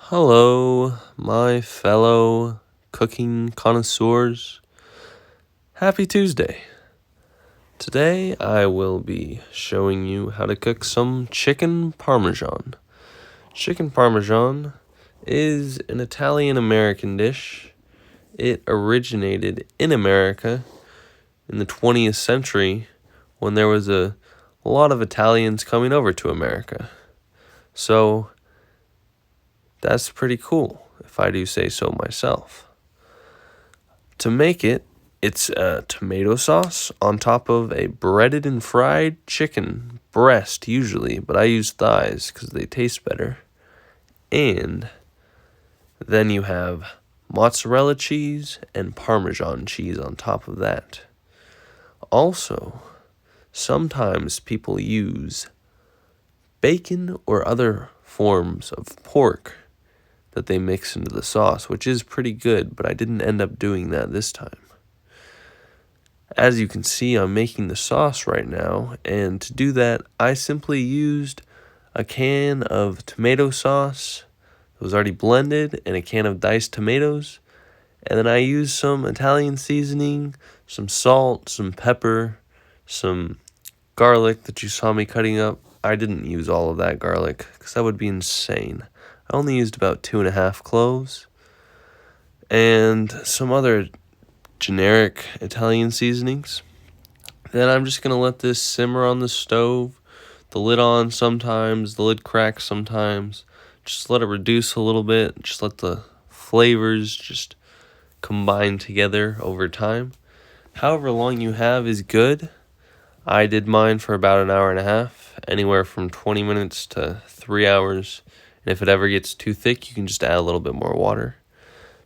Hello, my fellow cooking connoisseurs. Happy Tuesday. Today I will be showing you how to cook some chicken Parmesan. Chicken Parmesan is an Italian-American dish. It originated in America in the 20th century when there was a lot of Italians coming over to America. So that's pretty cool, if I do say so myself. To make it, it's a tomato sauce on top of a breaded and fried chicken breast usually, but I use thighs because they taste better. And then you have mozzarella cheese and Parmesan cheese on top of that. Also, sometimes people use bacon or other forms of pork that they mix into the sauce, which is pretty good, but I didn't end up doing that this time. As you can see, I'm making the sauce right now, and to do that, I simply used a can of tomato sauce. It was already blended, and a can of diced tomatoes, and then I used some Italian seasoning, some salt, some pepper, some garlic that you saw me cutting up. I didn't use all of that garlic, because that would be insane. I only used about 2.5 cloves, and some other generic Italian seasonings. Then I'm just going to let this simmer on the stove, the lid on sometimes, the lid cracks sometimes. Just let it reduce a little bit, just let the flavors just combine together over time. However long you have is good. I did mine for about an hour and a half, anywhere from 20 minutes to 3 hours. And if it ever gets too thick, you can just add a little bit more water.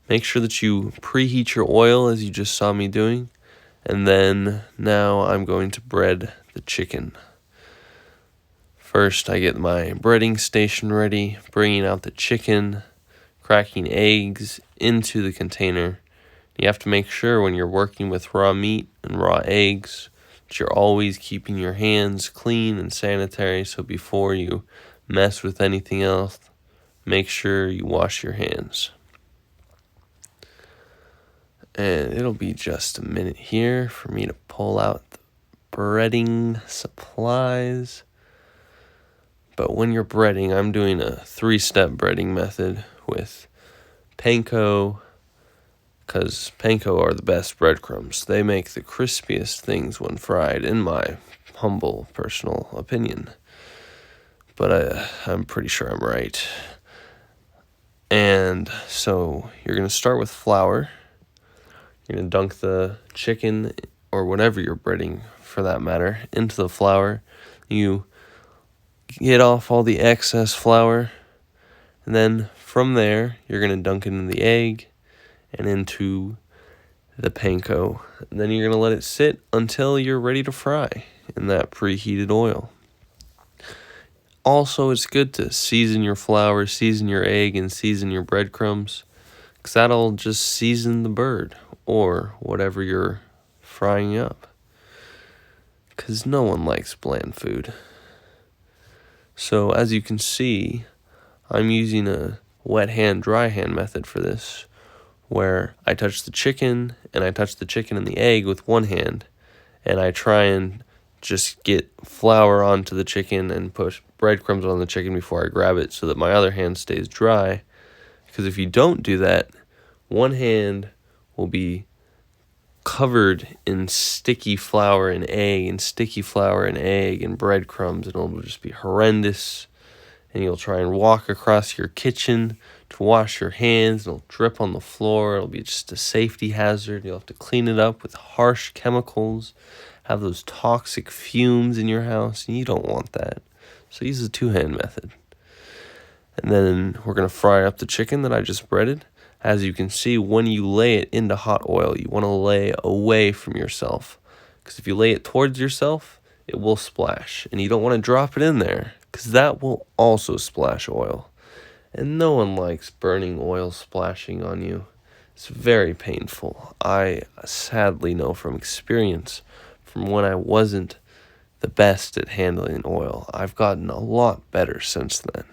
Make sure that you preheat your oil as you just saw me doing. And then now I'm going to bread the chicken. First, I get my breading station ready, bringing out the chicken, cracking eggs into the container. You have to make sure when you're working with raw meat and raw eggs that you're always keeping your hands clean and sanitary, so before you mess with anything else, make sure you wash your hands. And it'll be just a minute here for me to pull out the breading supplies. But when you're breading, I'm doing a 3-step breading method with panko, because panko are the best breadcrumbs. They make the crispiest things when fried, in my humble personal opinion. But I'm pretty sure I'm right. And so you're going to start with flour. You're going to dunk the chicken, or whatever you're breading for that matter, into the flour. You get off all the excess flour, and then from there, you're going to dunk it in the egg and into the panko. And then you're going to let it sit until you're ready to fry in that preheated oil. Also, it's good to season your flour, season your egg, and season your breadcrumbs, because that'll just season the bird or whatever you're frying up, because no one likes bland food. So as you can see, I'm using a wet hand, dry hand method for this, where I touch the chicken, and I touch the chicken and the egg with one hand, and I try and just get flour onto the chicken and push breadcrumbs on the chicken before I grab it, so that my other hand stays dry. Because if you don't do that, one hand will be covered in sticky flour and egg and breadcrumbs, and it'll just be horrendous. And you'll try and walk across your kitchen to wash your hands, and it'll drip on the floor. It'll be just a safety hazard. You'll have to clean it up with harsh chemicals, have those toxic fumes in your house, and you don't want that. So use the 2-hand method. And then we're going to fry up the chicken that I just breaded. As you can see, when you lay it into hot oil, you want to lay away from yourself, because if you lay it towards yourself, it will splash, and you don't want to drop it in there, because that will also splash oil. And no one likes burning oil splashing on you. It's very painful. I sadly know from experience, from when I wasn't the best at handling oil. I've gotten a lot better since then.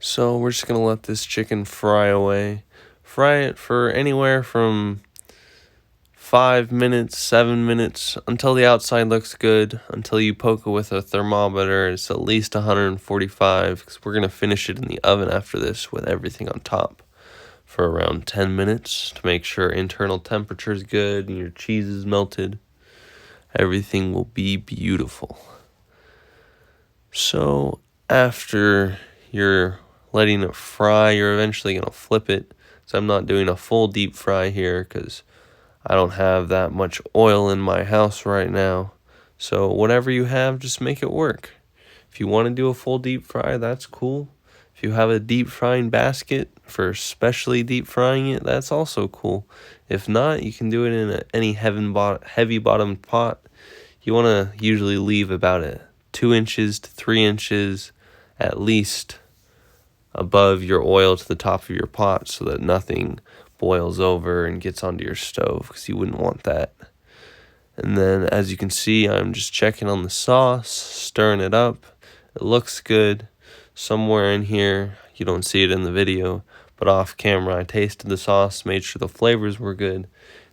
So we're just going to let this chicken fry away. Fry it for anywhere from 5 minutes, 7 minutes, until the outside looks good, until you poke it with a thermometer. It's at least 145, because we're going to finish it in the oven after this with everything on top for around 10 minutes to make sure internal temperature is good and your cheese is melted. Everything will be beautiful. So after you're letting it fry, you're eventually going to flip it. So I'm not doing a full deep fry here because I don't have that much oil in my house right now. So whatever you have, just make it work. If you want to do a full deep fry, that's cool. If you have a deep frying basket for specially deep frying it, that's also cool. If not, you can do it in any heavy bottomed pot. You want to usually leave about 2 inches to 3 inches at least above your oil to the top of your pot so that nothing boils over and gets onto your stove, because you wouldn't want that. And then as you can see, I'm just checking on the sauce, stirring it up. It looks good. Somewhere in here, you don't see it in the video, but off camera I tasted the sauce, made sure the flavors were good.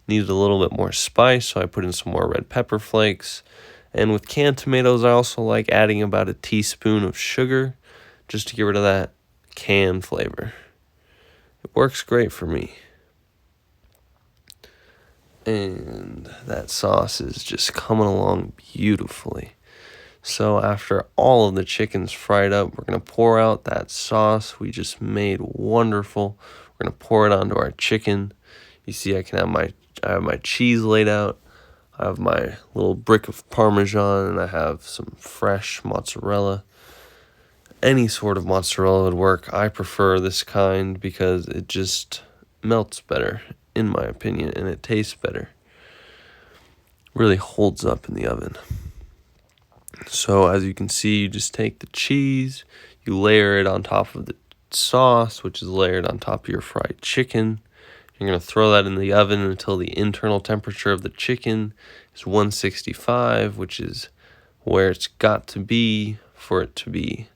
Needed a little bit more spice, so I put in some more red pepper flakes. And with canned tomatoes, I also like adding about a teaspoon of sugar just to get rid of that canned flavor. It works great for me. And that sauce is just coming along beautifully. So after all of the chicken's fried up, we're going to pour out that sauce we just made wonderful. We're going to pour it onto our chicken. You see I have my cheese laid out. I have my little brick of Parmesan, and I have some fresh mozzarella. Any sort of mozzarella would work. I prefer this kind because it just melts better, in my opinion, and it tastes better. Really holds up in the oven. So as you can see, you just take the cheese, you layer it on top of the sauce, which is layered on top of your fried chicken. You're going to throw that in the oven until the internal temperature of the chicken is 165, which is where it's got to be for it to be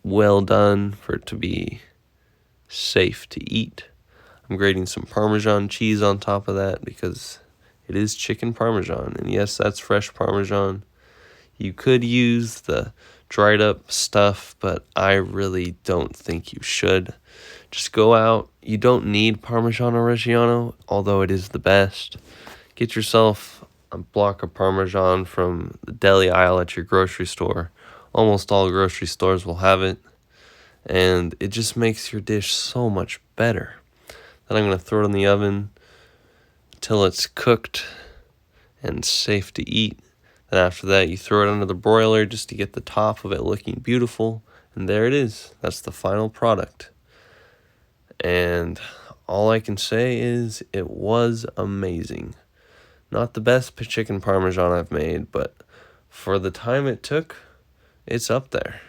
well done, for it to be safe to eat. I'm grating some Parmesan cheese on top of that because it is chicken Parmesan. And yes, that's fresh Parmesan. You could use the dried up stuff, but I really don't think you should. Just go out. You don't need Parmigiano Reggiano, although it is the best. Get yourself a block of Parmesan from the deli aisle at your grocery store. Almost all grocery stores will have it. And it just makes your dish so much better. Then I'm going to throw it in the oven until it's cooked and safe to eat. Then after that, you throw it under the broiler just to get the top of it looking beautiful. And there it is. That's the final product. And all I can say is it was amazing. Not the best chicken Parmesan I've made, but for the time it took, it's up there.